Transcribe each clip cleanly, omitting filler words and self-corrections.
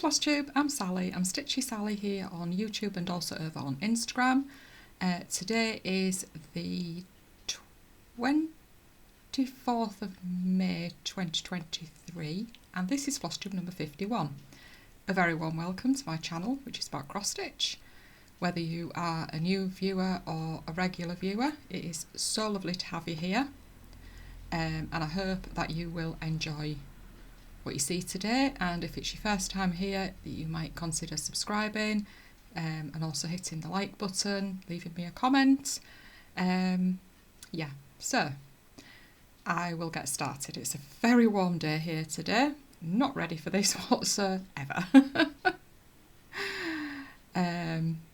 Flosstube, I'm Sally. I'm StitchySally here on YouTube and also over on Instagram. Today is the 24th of May 2023 and this is Flosstube number 51. A very warm welcome to my channel, which is about cross stitch. Whether you are a new viewer or a regular viewer, it is so lovely to have you here, and I hope that you will enjoy what you see today, and if it's your first time here, that you might consider subscribing and also hitting the like button, leaving me a comment. Yeah, so I will get started. It's a very warm day here today. Not ready for this whatsoever.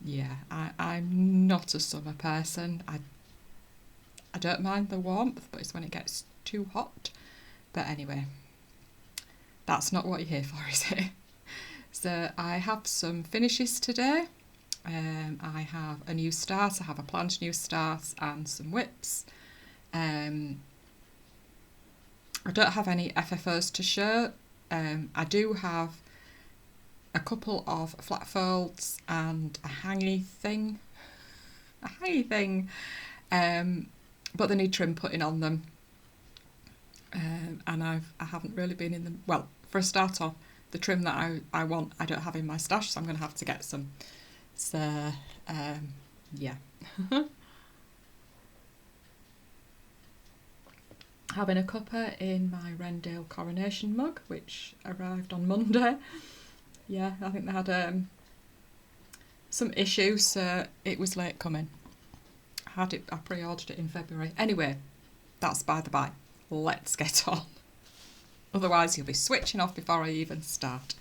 Yeah, I'm not a summer person. I don't mind the warmth, but it's when it gets too hot. But anyway, that's not what you're here for, is it? So I have some finishes today. I have a new start, I have a planned new start and some whips. I don't have any FFOs to show. I do have a couple of flat folds and a hangy thing, but they need trim putting on them. And I haven't really been in them. Well, for a start off, the trim that I want I don't have in my stash, so I'm going to have to get some. So yeah. Having a cuppa in my Rendale Coronation mug, which arrived on Monday. Yeah, I think they had some issues, so it was late coming. I pre-ordered it in February. Anyway, that's by the by. Let's get on. Otherwise you'll be switching off before I even start.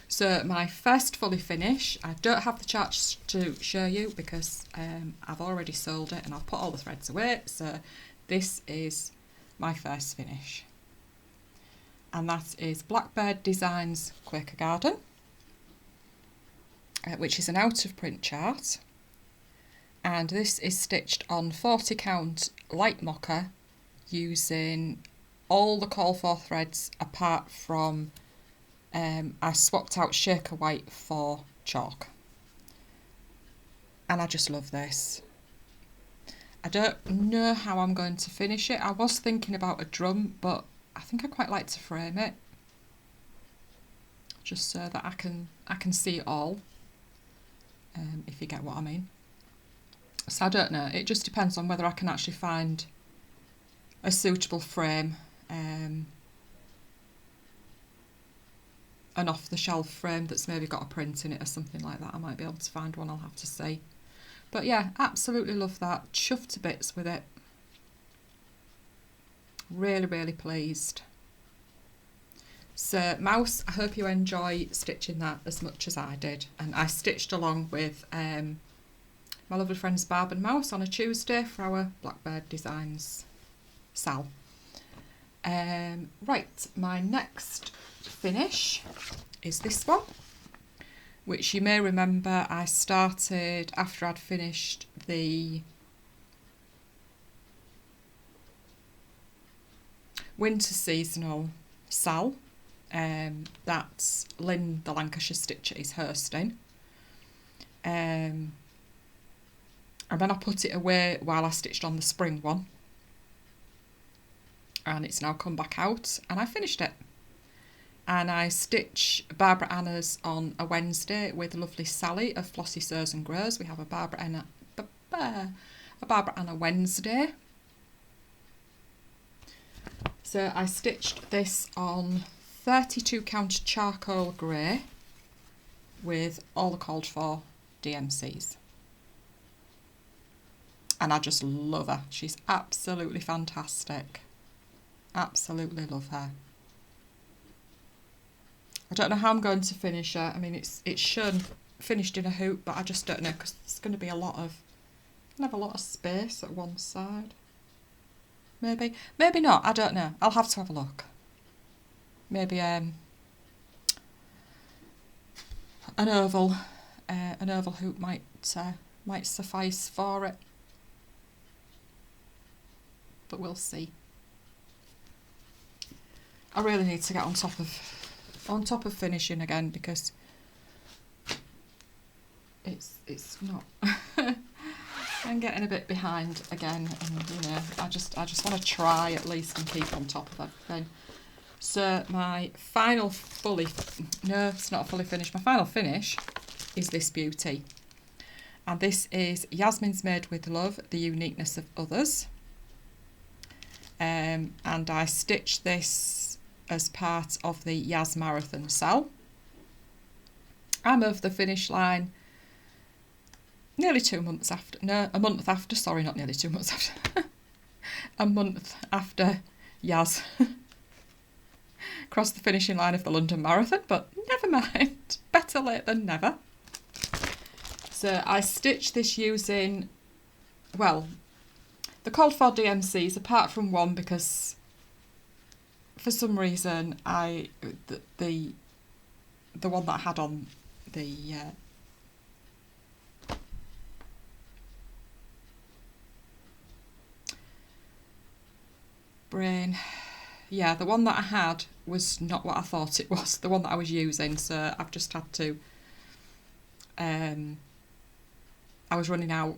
So my first fully finish, I don't have the charts to show you because I've already sold it and I've put all the threads away. So this is my first finish. And that is Blackbird Designs Quaker Garden, which is an out of print chart. And this is stitched on 40 count light mocha using all the call for threads apart from I swapped out Shaker White for chalk, and I just love this. I don't know how I'm going to finish it. I was thinking about a drum, but I think I quite like to frame it just so that I can see it all, if you get what I mean. So I don't know, it just depends on whether I can actually find a suitable frame, an off-the-shelf frame that's maybe got a print in it or something like that. I might be able to find one, I'll have to see. But yeah, absolutely love that. Chuffed to bits with it. Really, really pleased. So Mouse, I hope you enjoy stitching that as much as I did. And I stitched along with my lovely friends Barb and Mouse on a Tuesday for our Blackbird Designs Sal. Right, my next finish is this one, which you may remember I started after I'd finished the winter seasonal Sal. That's Lynn, the Lancashire Stitcher, is hosting. And then I put it away while I stitched on the spring one. And it's now come back out and I finished it. And I stitch Barbara Anna's on a Wednesday with lovely Sally of Flossy Sews and Grows. We have a Barbara Anna Wednesday. So I stitched this on 32 count charcoal grey with all the called for DMCs. And I just love her. She's absolutely fantastic. Absolutely love her. I don't know how I'm going to finish her. I mean, it's shown finished in a hoop, but I just don't know because there's going to be a lot of space at one side. Maybe not. I don't know. I'll have to have a look. Maybe an oval hoop might suffice for it. But we'll see. I really need to get on top of on top of finishing again because it's not. I'm getting a bit behind again, and you know, I just want to try at least and keep on top of everything. So my final it's not fully finished. My final finish is this beauty, and this is Yasmin's Made with Love, the Uniqueness of Others. And I stitched this as part of the Yas Marathon sale. I'm of the finish line nearly 2 months after, no, a month after, sorry, not nearly 2 months after, a month after Yas crossed the finishing line of the London Marathon, but never mind, better late than never. So I stitched this using, well, they're called 4 DMCs, apart from one because for some reason the one that I had on the brain, yeah, the one that I had was not what I thought it was, the one that I was using, so I've just had to, I was running out.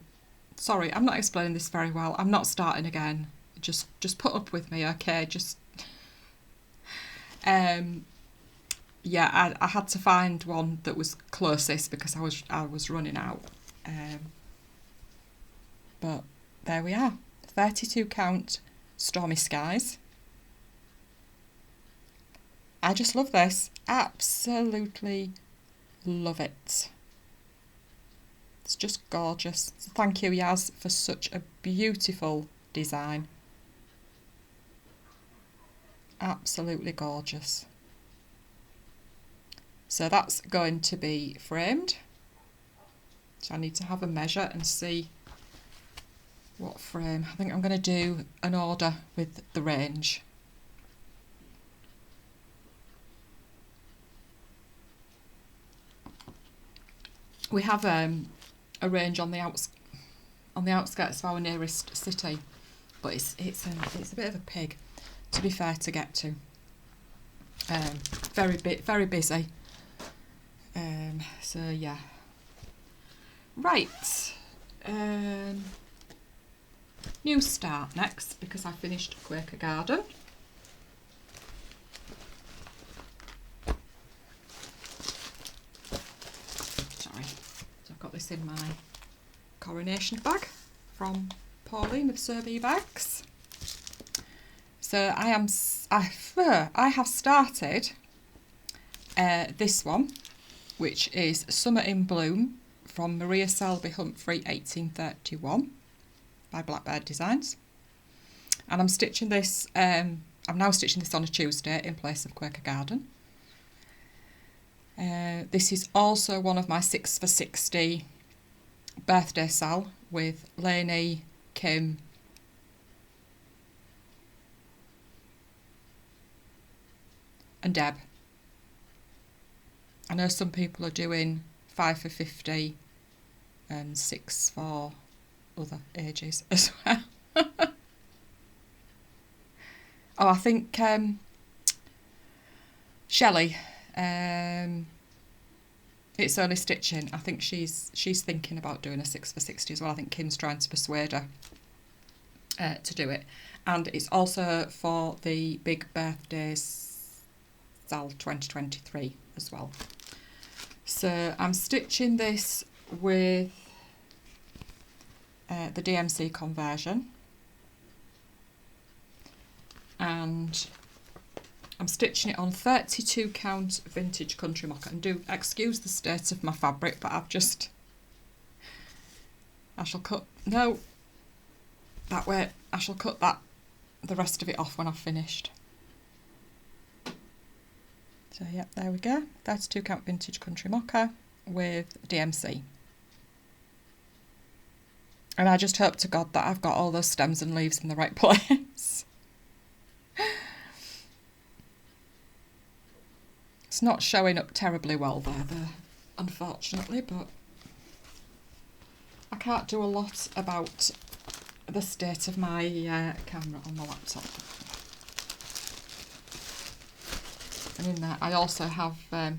Sorry, I'm not explaining this very well. I'm not starting again. Just put up with me, okay? Just, yeah, I had to find one that was closest because I was running out. But there we are, 32 count Stormy Skies. I just love this. Absolutely love it. It's just gorgeous. So thank you, Yas, for such a beautiful design. Absolutely gorgeous. So that's going to be framed. So I need to have a measure and see what frame. I think I'm going to do an order with the range. We have a range on the outskirts of our nearest city, but it's a bit of a pig, to be fair, to get to. Very busy. So yeah. Right. New start next because I finished Quaker Garden. Sorry, so I've got this in my Coronation bag from Pauline of Selby bags. So I have started this one, which is Summer in Bloom from Maria Selby Humphrey 1831 by Blackbird Designs, and I'm stitching this. I'm now stitching this on a Tuesday in place of Quaker Garden. This is also one of my 6 for 60 birthday sal with Lainey, Kim, and Deb. I know some people are doing 5 for 50 and 6 for other ages as well. Oh, I think Shelley, it's only stitching. I think she's thinking about doing a 6 for 60 as well. I think Kim's trying to persuade her to do it, and it's also for the big birthdays sal 2023 as well. So I'm stitching this with the DMC conversion, and I'm stitching it on 32 count vintage country mocha. And do excuse the state of my fabric, but I shall cut, no, that way, I shall cut the rest of it off when I've finished. So yep, there we go, 32 count vintage country mocha with DMC. And I just hope to God that I've got all those stems and leaves in the right place. It's not showing up terribly well there, unfortunately, but I can't do a lot about the state of my camera on the laptop. And in there I also have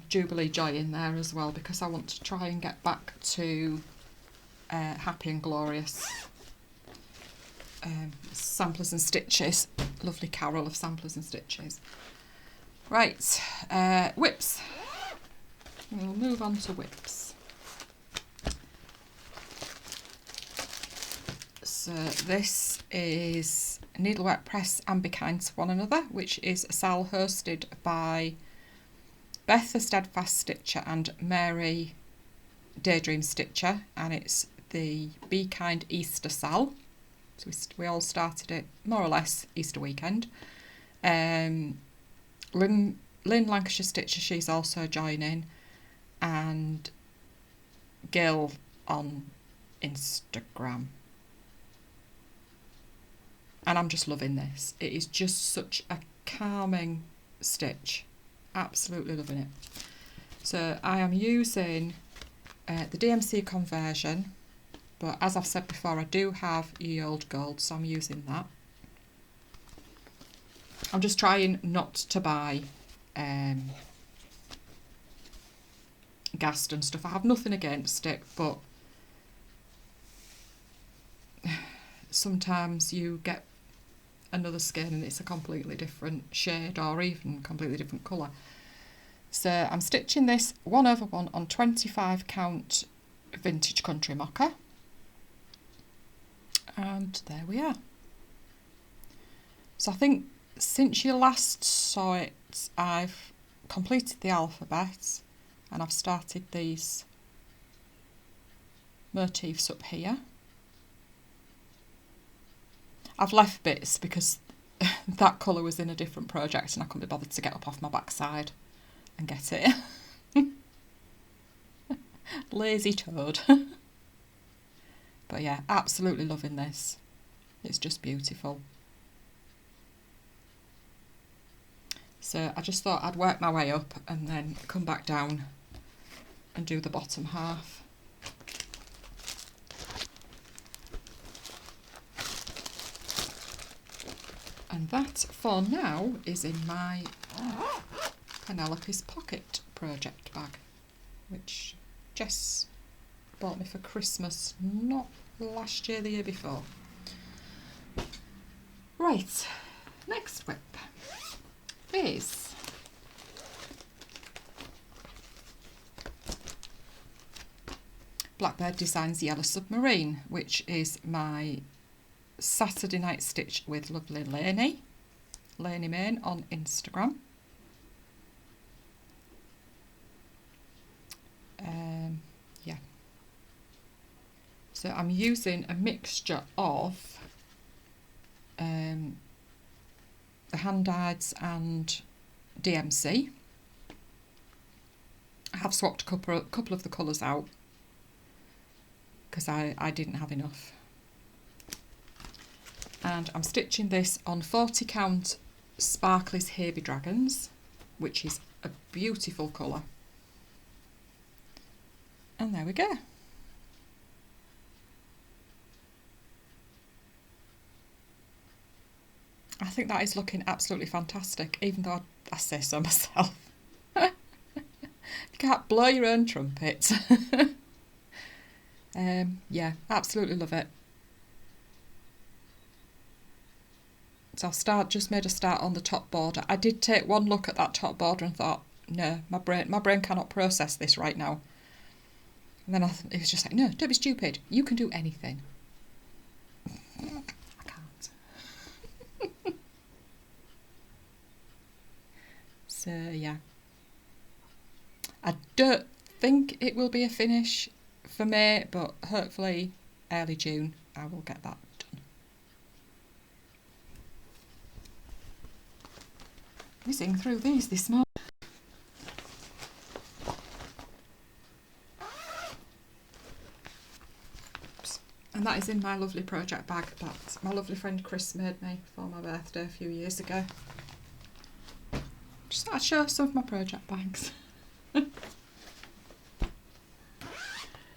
Jubilee Joy in there as well, because I want to try and get back to Happy and Glorious samplers and stitches. Lovely carol of samplers and stitches. Right, whips. We'll move on to whips. So this is NeedleworkPress and Be Kind to One Another, which is a sale hosted by Beth the Steadfast Stitcher and Mary Daydream Stitcher, and it's the Be Kind Easter sale. So we all started it more or less Easter weekend. Lynn Lancashire Stitcher, she's also joining, and Gil on Instagram. And I'm just loving this. It is just such a calming stitch. Absolutely loving it. So I am using the DMC conversion, but as I've said before, I do have Ye Old Gold, so I'm using that. I'm just trying not to buy Gast and stuff. I have nothing against it, but sometimes you get another skein and it's a completely different shade or even completely different colour. So I'm stitching this 1/1 on 25 count vintage country mocha, and there we are. So I think since you last saw it, I've completed the alphabet and I've started these motifs up here. I've left bits because that colour was in a different project and I couldn't be bothered to get up off my backside and get it. Lazy toad. But yeah, absolutely loving this. It's just beautiful. So I just thought I'd work my way up and then come back down and do the bottom half. And that, for now, is in my Penelope's Pocket project bag, which Jess bought me for Christmas, not last year, the year before. Right, next whip is Blackbird Designs Yellow Submarine, which is my Saturday night stitch with lovely Lainey Main on Instagram. Yeah. So I'm using a mixture of the hand dyeds and DMC. I have swapped a couple of the colours out because I didn't have enough. And I'm stitching this on 40 count Sparkly's Baby Dragons, which is a beautiful colour. And there we go. I think that is looking absolutely fantastic, even though I say so myself. You can't blow your own trumpet. Yeah, absolutely love it. So I just made a start on the top border. I did take one look at that top border and thought, no, my brain cannot process this right now. And then it was just like, no, don't be stupid. You can do anything. I can't. So yeah, I don't think it will be a finish for May, but hopefully early June I will get that done. Whizzing through these this morning. And that is in my lovely project bag that my lovely friend Chris made me for my birthday a few years ago. Just thought I'd show some of my project bags.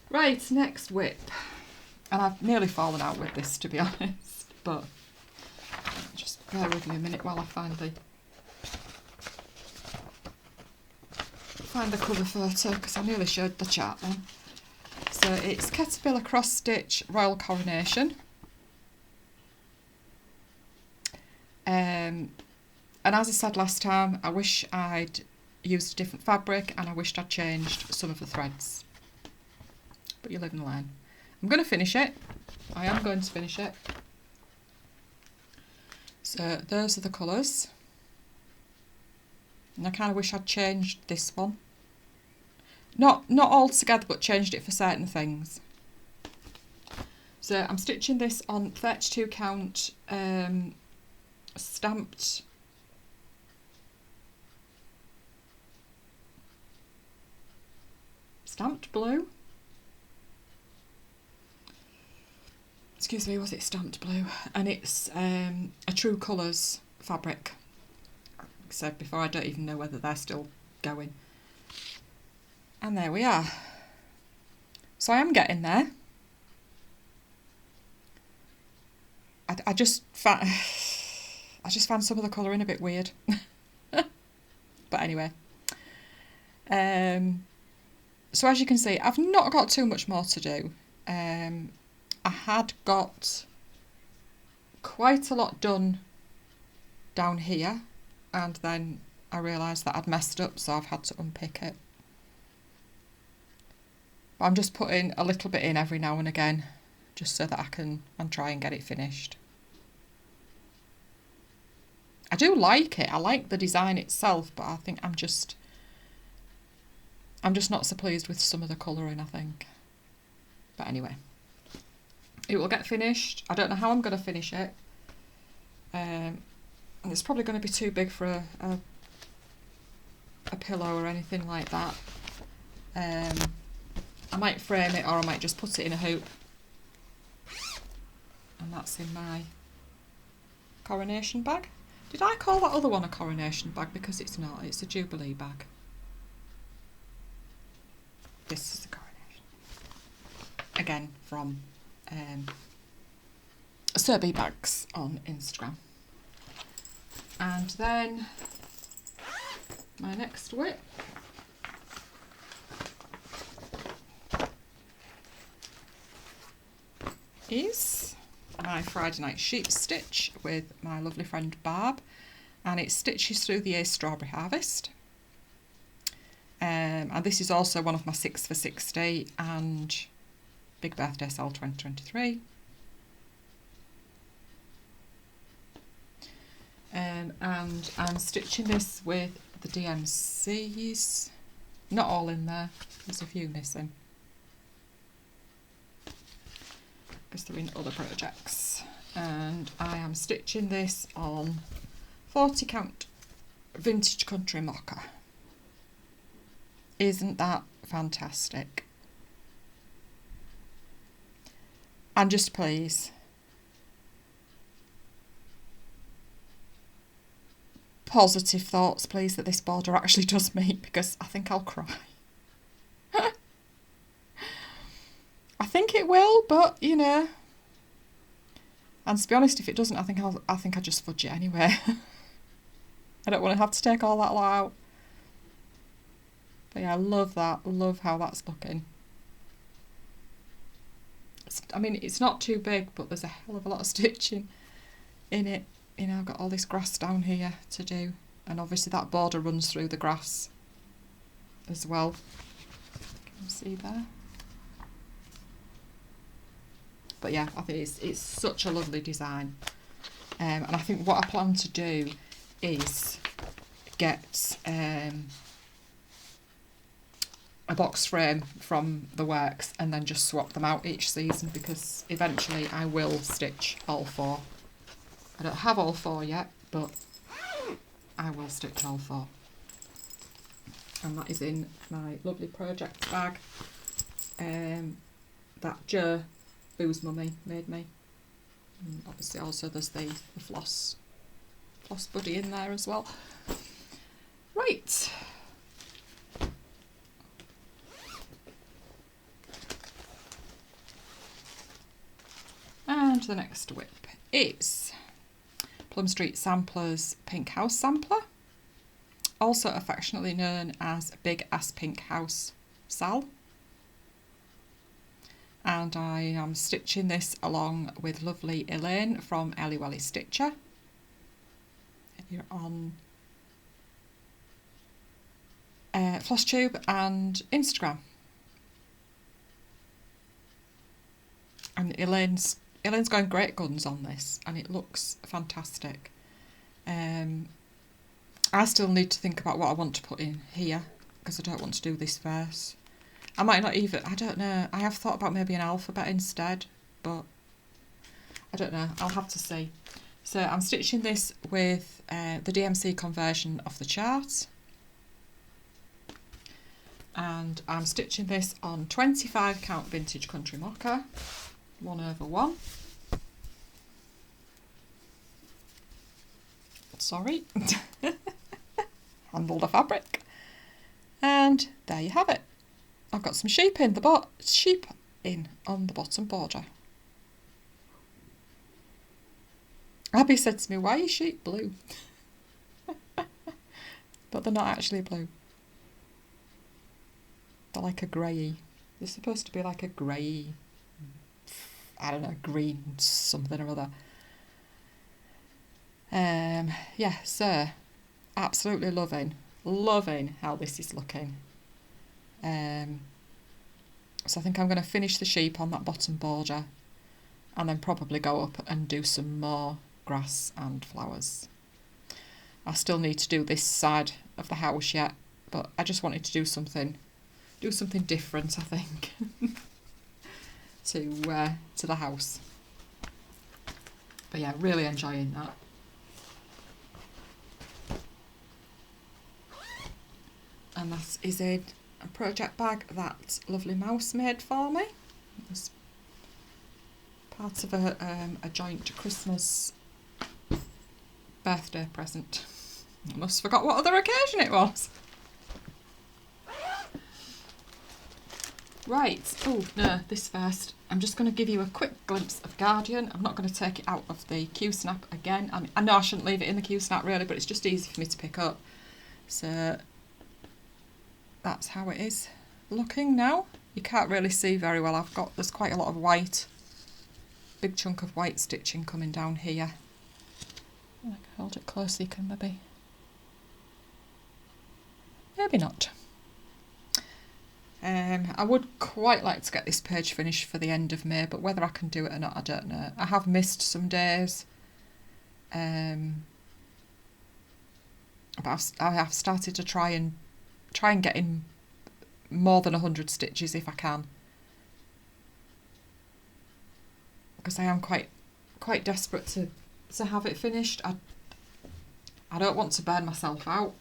Right, next whip. And I've nearly fallen out with this, to be honest, but just bear with me a minute while I find the find the cover photo because I nearly showed the chart then. So it's Caterpillar Cross Stitch Royal Coronation. And as I said last time, I wish I'd used a different fabric and I wished I'd changed some of the threads. But you live and learn. I'm going to finish it. I am going to finish it. So those are the colours. And I kind of wish I'd changed this one. Not all together, but changed it for certain things. So I'm stitching this on 32 count stamped blue. Excuse me, was it stamped blue? And it's a True Colours fabric. Like I said before, I don't even know whether they're still going. And there we are. So I am getting there. I just found some of the colouring a bit weird. But anyway. So as you can see, I've not got too much more to do. I had got quite a lot done down here, and then I realised that I'd messed up, so I've had to unpick it. But I'm just putting a little bit in every now and again, just so that I can try and get it finished. I do like it. I like the design itself, but I think I'm just not so pleased with some of the colouring, I think. But anyway, it will get finished. I don't know how I'm going to finish it. And it's probably going to be too big for a pillow or anything like that. I might frame it, or I might just put it in a hoop. And that's in my Coronation bag. Did I call that other one a Coronation bag? Because it's not, it's a Jubilee bag. This is a Coronation. Again, from Selby bags on Instagram. And then my next whip is my Friday night sheep stitch with my lovely friend Barb, and it stitches through the Strawberry Harvest. And this is also one of my 6 for 60 and Big Birthday Sale 2023. And I'm stitching this with the DMCs. Not all in there, there's a few missing, because they're in other projects. And I am stitching this on 40 count Vintage Country Mocha. Isn't that fantastic? And just please, positive thoughts please that this border actually does meet, because I think I'll cry. I think it will, but you know. And to be honest, if it doesn't, I think I'll just fudge it anyway. I don't want to have to take all that lot out. But yeah, I love that. Love how that's looking. I mean, it's not too big, but there's a hell of a lot of stitching in it. You know, I've got all this grass down here to do, and obviously that border runs through the grass as well. Can you see there? But yeah, I think it's such a lovely design, and I think what I plan to do is get a box frame from the works and then just swap them out each season, because eventually I will stitch all 4. I don't have all 4 yet, but I will stitch all 4. And that is in my lovely project bag that Jo, Boo's mummy, made me. And obviously also there's the floss buddy in there as well. Right. And the next whip is Plum Street Samplers Pink House Sampler. also affectionately known as Big Ass Pink House Sal. And I am stitching this along with lovely Elaine from Ellie Welly Stitcher. You're on Flosstube and Instagram. And Elaine's going great guns on this, and it looks fantastic. I still need to think about what I want to put in here, because I don't want to do this verse. I might not even, I don't know, I have thought about maybe an alphabet instead, but I don't know, I'll have to see. So I'm stitching this with the DMC conversion of the chart, and I'm stitching this on 25 count vintage country mocha, 1/1. Sorry, handle the fabric, and there you have it. I've got some sheep on the bottom border. Abby said to me, "Why are your sheep blue?" But they're not actually blue. They're like a grey. They're supposed to be like a grey, I don't know, green something or other. Yeah, so absolutely loving how this is looking. So I think I'm going to finish the sheep on that bottom border, and then probably go up and do some more grass and flowers. I still need to do this side of the house yet, but I just wanted to do something different, I think, to the house. But yeah, really enjoying that. And that is a project bag that lovely mouse made for me. It was part of a joint Christmas birthday present. I must have forgot what other occasion it was. Right, oh no, this first. I'm just going to give you a quick glimpse of Guardian. I'm not going to take it out of the Q-snap again. I know I shouldn't leave it in the Q-snap really, but it's just easy for me to pick up. So that's how it is looking now. You can't really see very well. There's quite a lot of white, big chunk of white stitching coming down here. I can hold it close so you can maybe not. I would quite like to get this page finished for the end of May, but whether I can do it or not, I don't know. I have missed some days. But I have started to try and get in more than 100 stitches if I can, because I am quite desperate to have it finished. I don't want to burn myself out.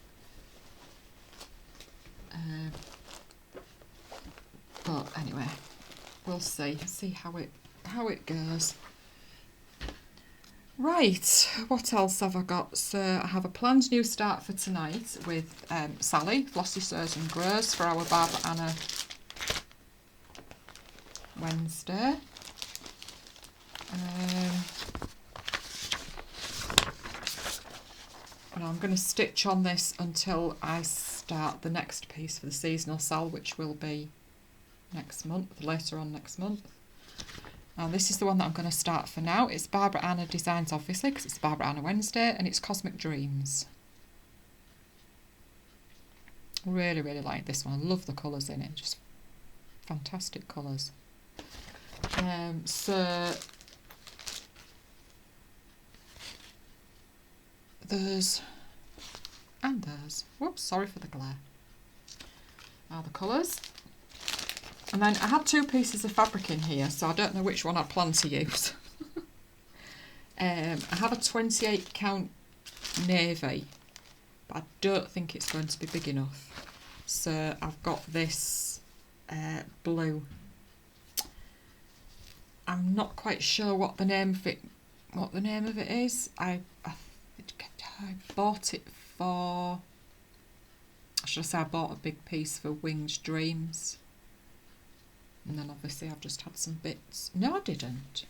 But anyway, we'll see how it goes. Right, what else have I got? So I have a planned new start for tonight with Sally, Flossy Sews and Grows, for our Barbara Anna Wednesday. And I'm going to stitch on this until I start the next piece for the seasonal sale, which will be later on next month. Now this is the one that I'm going to start for now. It's Barbara Anna Designs, obviously, because it's Barbara Anna Wednesday, and it's Cosmic Dreams. Really, really like this one. I love the colours in it, just fantastic colours. So there's and there's. Whoops, sorry for the glare. Are the colours. And then I had 2 pieces of fabric in here, so I don't know which one I plan to use. I have a 28 count navy, but I don't think it's going to be big enough. So I've got this blue. I'm not quite sure what the name of it is. I bought it for, should I say I bought a big piece for Winged Dreams. And then obviously I've just had some bits. No, I didn't.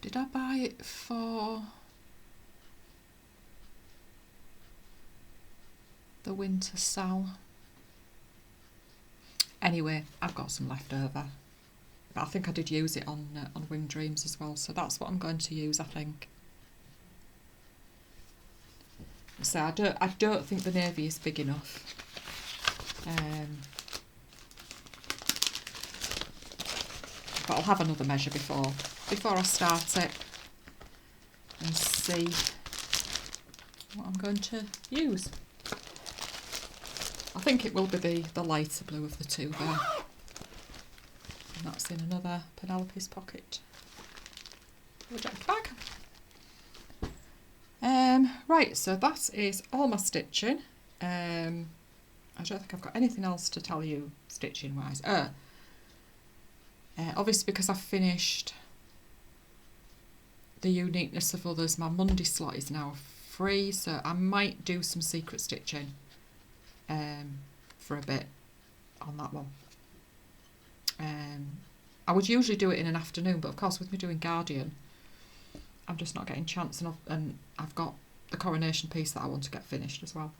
Did I buy it for... the winter sal. Anyway, I've got some left over. But I think I did use it on Winged Dreams as well, so that's what I'm going to use, I think. So I don't think the navy is big enough. But I'll have another measure before I start it and see what I'm going to use. I think it will be the lighter blue of the two there. And that's in another Penelope's pocket. Reject bag. Right, so that is all my stitching. I don't think I've got anything else to tell you stitching wise. Obviously because I've finished the Uniqueness of Others, my Monday slot is now free, so I might do some secret stitching for a bit on that one. I would usually do it in an afternoon, but of course with me doing Guardian, I'm just not getting a chance, and I've got the Coronation piece that I want to get finished as well.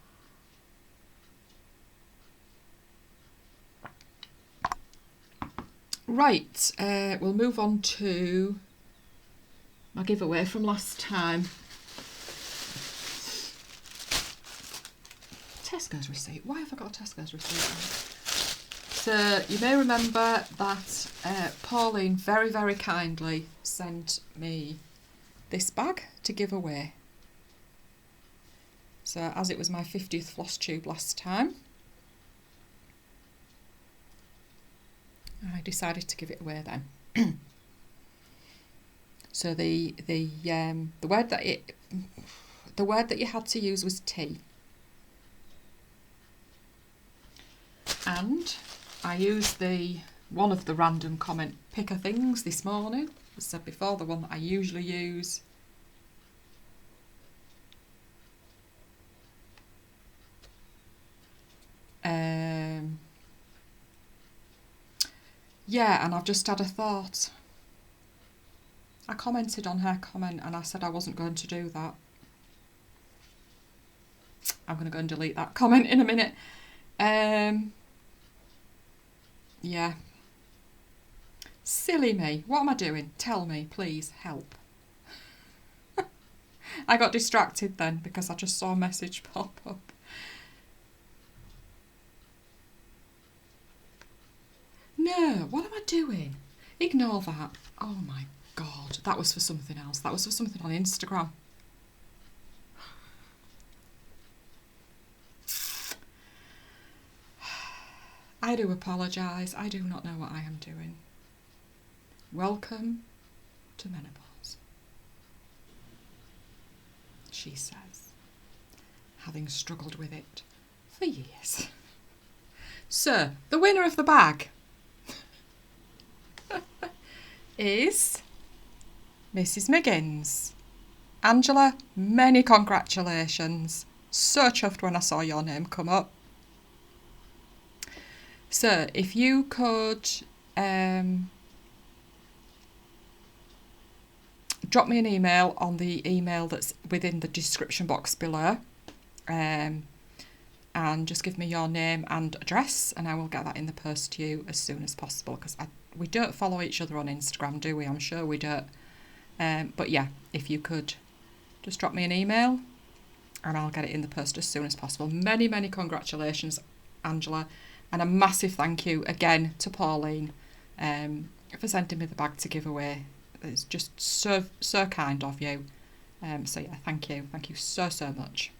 Right, we'll move on to my giveaway from last time. Tesco's receipt. Why have I got a Tesco's receipt? So you may remember that Pauline very, very kindly sent me this bag to give away. So as it was my 50th floss tube last time, I decided to give it away then. So the word that you had to use was tea. And I used one of the random comment picker things this morning. As I said before, the one that I usually use. Yeah, and I've just had a thought. I commented on her comment and I said I wasn't going to do that. I'm going to go and delete that comment in a minute. Yeah. Silly me. What am I doing? Tell me, please, help. I got distracted then because I just saw a message pop up. No, what am I doing? Ignore that. Oh my God, that was for something else. That was for something on Instagram. I do apologise. I do not know what I am doing. Welcome to menopause, she says, having struggled with it for years. So, the winner of the bag is Mrs. Miggins. Angela, many congratulations. So chuffed when I saw your name come up. So, if you could drop me an email on the email that's within the description box below, and just give me your name and address, and I will get that in the post to you as soon as possible, because we don't follow each other on Instagram, do we? I'm sure we don't. But yeah, if you could just drop me an email and I'll get it in the post as soon as possible. Many, many congratulations, Angela, and a massive thank you again to Pauline for sending me the bag to give away. It's just so kind of you. So yeah, thank you so much.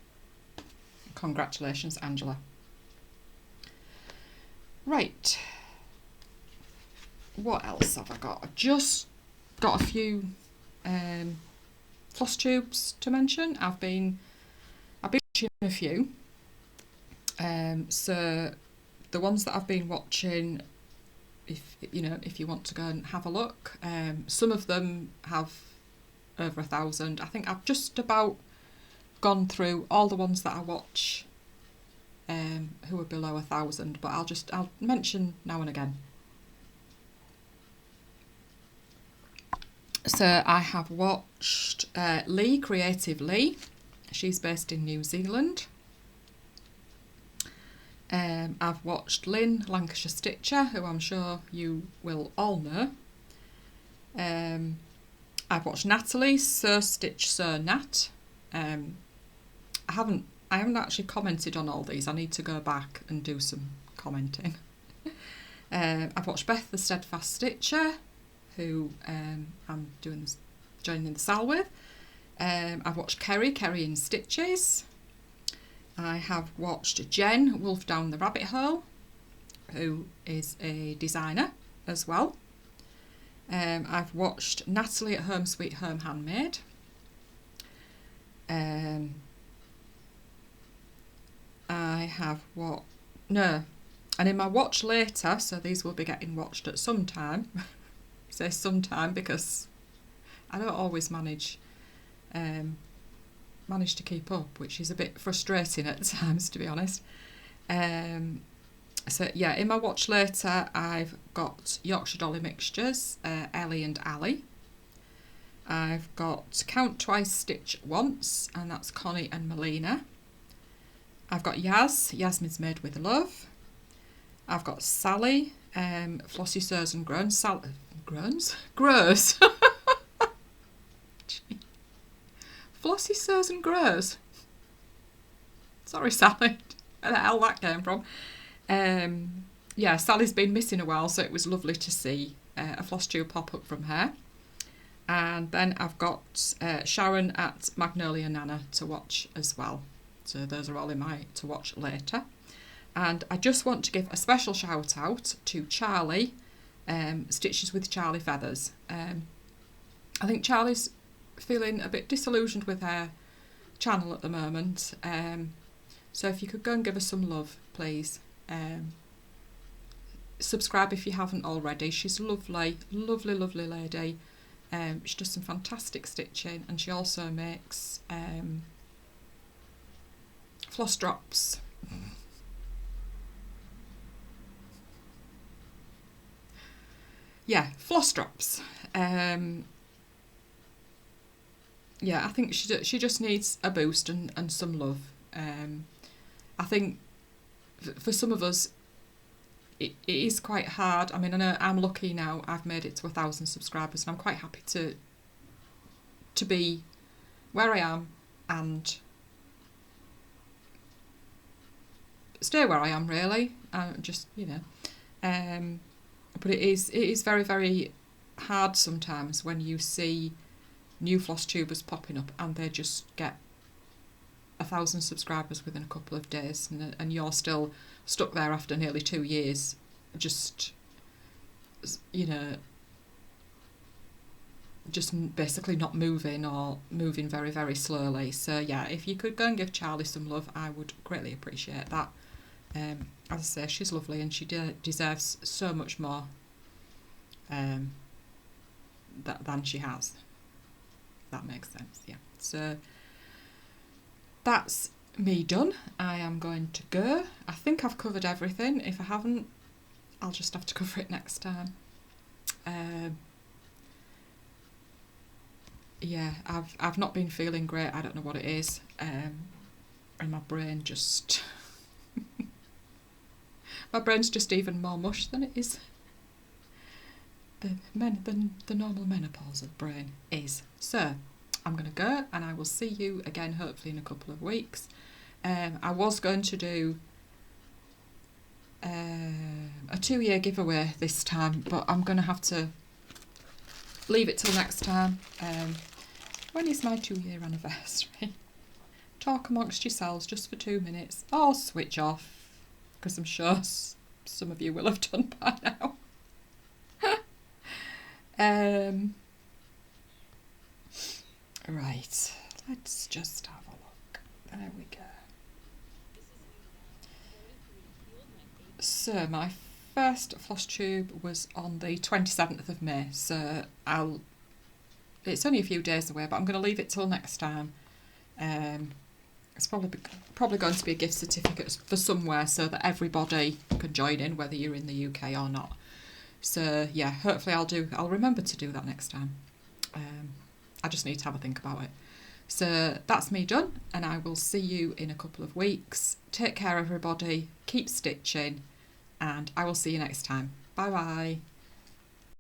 Congratulations, Angela. Right, what else have I got? I've just got a few floss tubes to mention. I've been watching a few. So the ones that I've been watching, if you want to go and have a look, some of them have over 1,000. I think I've just about gone through all the ones that I watch who are below 1,000, but I'll mention now and again. So I have watched Lee, Creative Lee. She's based in New Zealand. I've watched Lynn, Lancashire Stitcher, who I'm sure you will all know. I've watched Natalie, So Stitch So Nat. I haven't actually commented on all these. I need to go back and do some commenting. I've watched Beth the Steadfast Stitcher, who I'm joining the SAL with. I've watched Kerry in Stitches. I have watched Jen, Wolf Down the Rabbit Hole, who is a designer as well. I've watched Natalie at Home Sweet Home Handmade. I have and in my watch later, so these will be getting watched at some time. I say sometime because I don't always manage to keep up, which is a bit frustrating at times, to be honest. So yeah, in my watch later, I've got Yorkshire Dolly Mixtures, Ellie and Ali. I've got Count Twice, Stitch Once, and that's Connie and Melina. I've got Yasmin's Made with Love. I've got Sally, Flossy Sews and Groans. Grows? Flossy Sews and Grows. Sorry, Sally. Where the hell that came from. Yeah, Sally's been missing a while, so it was lovely to see a floss tube pop up from her. And then I've got Sharon at Magnolia Nana to watch as well. So those are all in my to watch later. And I just want to give a special shout out to Charlie, Stitches with Charlie Feathers. I think Charlie's feeling a bit disillusioned with her channel at the moment. So if you could go and give her some love, please. Subscribe if you haven't already. She's lovely, lovely, lovely lady. She does some fantastic stitching, and she also makes floss drops. Yeah, floss drops. Yeah, I think she just needs a boost and some love. I think for some of us, it is quite hard. I mean, I know I'm lucky now. I've made it to 1,000 subscribers, and I'm quite happy to be where I am and stay where I am, really. Just, you know. But it is very, very hard sometimes when you see new Flosstubers popping up and they just get 1,000 subscribers within a couple of days, and you're still stuck there after nearly 2 years, just, you know, just basically not moving or moving very, very slowly. So yeah, if you could go and give Charlie some love, I would greatly appreciate that. As I say, she's lovely, and she deserves so much more than she has. That makes sense, yeah. So that's me done. I am going to go. I think I've covered everything. If I haven't, I'll just have to cover it next time. Yeah, I've not been feeling great. I don't know what it is. And my brain just my brain's just even more mush than it is the normal menopausal brain is. So I'm going to go, and I will see you again hopefully in a couple of weeks. I was going to do a 2-year giveaway this time, but I'm going to have to leave it till next time. When is my 2-year anniversary? Talk amongst yourselves just for 2 minutes, or switch off, because I'm sure some of you will have done by now. Right, let's just have a look. There we go. So my first floss tube was on the 27th of May, so it's only a few days away, but I'm going to leave it till next time. It's probably going to be a gift certificate for somewhere so that everybody can join in, whether you're in the UK or not. So yeah, hopefully I'll remember to do that next time. I just need to have a think about it. So that's me done, and I will see you in a couple of weeks. Take care, everybody. keep stitching, and I will see you next time. Bye bye.